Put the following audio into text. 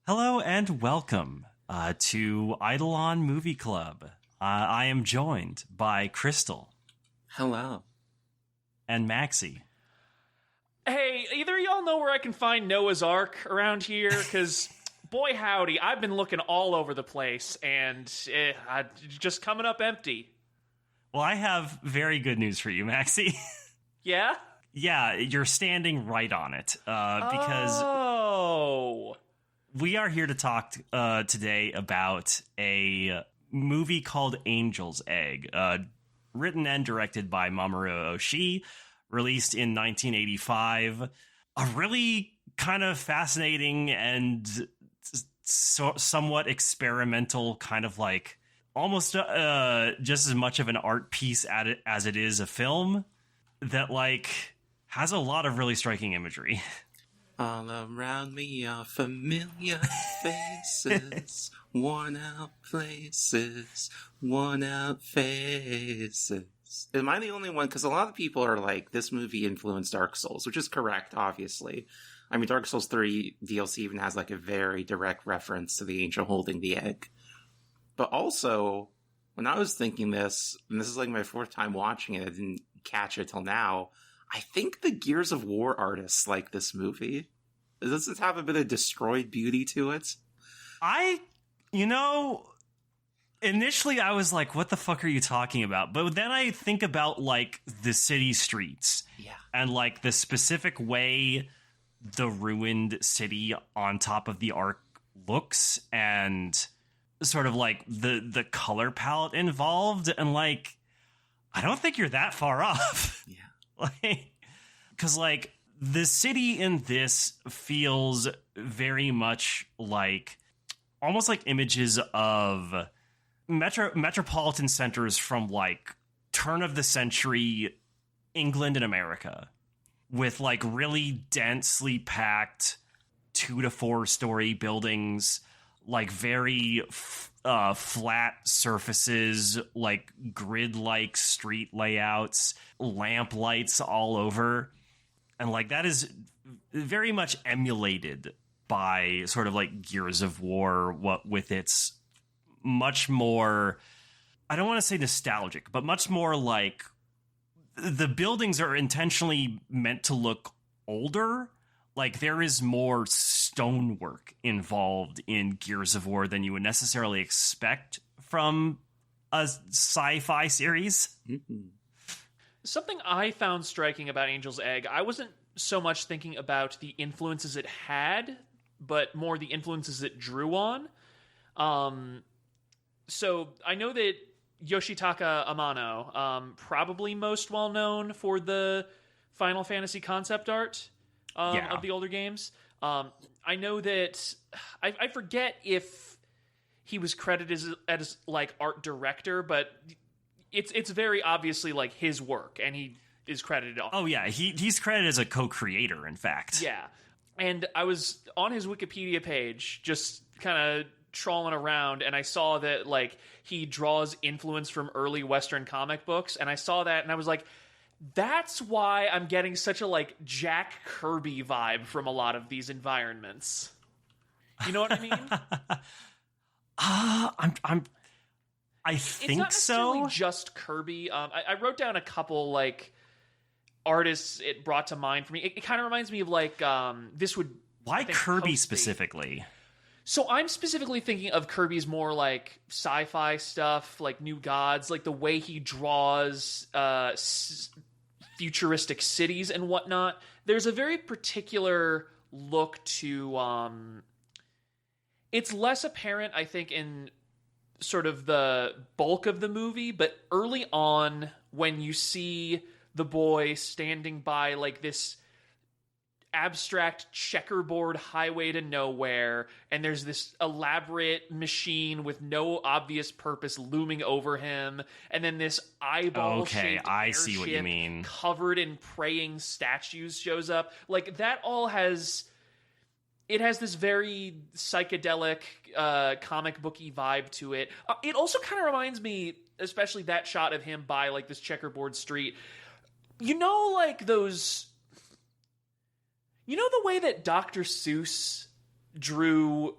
Hello and welcome to Eidolon Movie Club. I am joined by Crystal. Hello. And Maxie. Hey, either of y'all know where I can find Noah's Ark around here? Because, boy howdy, I've been looking all over the place, and just coming up empty. Well, I have very good news for you, Maxie. Yeah? Yeah, you're standing right on it. Because we are here to talk today about a movie called Angel's Egg, written and directed by Mamoru Oshii, released in 1985. A really kind of fascinating and somewhat experimental kind of like almost just as much of an art piece as it is a film that like has a lot of really striking imagery. All around me are familiar faces, worn out places, worn out faces. Am I the only one? Because a lot of people are like, this movie influenced Dark Souls, which is correct, obviously. I mean, Dark Souls 3 DLC even has like a very direct reference to the angel holding the egg. But also, when I was thinking this, and this is like my fourth time watching it, I didn't catch it till now, I think the Gears of War artists like this movie. Does this have a bit of destroyed beauty to it? Initially I was like, what the fuck are you talking about? But then I think about like the city streets. Yeah. And like the specific way the ruined city on top of the Ark looks and sort of like the color palette involved. And like, I don't think you're that far off. Yeah. Like, because like the city in this feels very much like almost like images of metropolitan centers from like turn of the century England and America, with like really densely packed 2 to 4 story buildings, like very flat surfaces, like grid-like street layouts, lamp lights all over. And like that is very much emulated by sort of like Gears of War, what with its much more, I don't want to say nostalgic, but much more like the buildings are intentionally meant to look older. Like there is more stonework involved in Gears of War than you would necessarily expect from a sci-fi series. Mm-hmm. Something I found striking about Angel's Egg, I wasn't so much thinking about the influences it had, but more the influences it drew on. So I know that Yoshitaka Amano, probably most well known for the Final Fantasy concept art of the older games. I know that I forget if he was credited as like art director, but it's very obviously like his work, and he is credited. Oh yeah, he's credited as a co-creator, in fact. Yeah, and I was on his Wikipedia page, just kind of trawling around, and I saw that like he draws influence from early Western comic books, and I saw that, and I was like, that's why I'm getting such a like Jack Kirby vibe from a lot of these environments. You know what I mean? I think it's not necessarily so. just Kirby. I wrote down a couple like artists it brought to mind for me. It kind of reminds me of like this would. Why Kirby specifically? So I'm specifically thinking of Kirby's more like sci-fi stuff, like New Gods, like the way he draws futuristic cities and whatnot. There's a very particular look to. It's less apparent, I think, in sort of the bulk of the movie, but early on, when you see the boy standing by like this abstract checkerboard highway to nowhere, and there's this elaborate machine with no obvious purpose looming over him, and then this eyeball-shaped I see what you mean, covered in praying statues shows up. Like, that all has... It has this very psychedelic, comic booky vibe to it. It also kind of reminds me, especially that shot of him by like this checkerboard street. You know, like those... You know the way that Dr. Seuss drew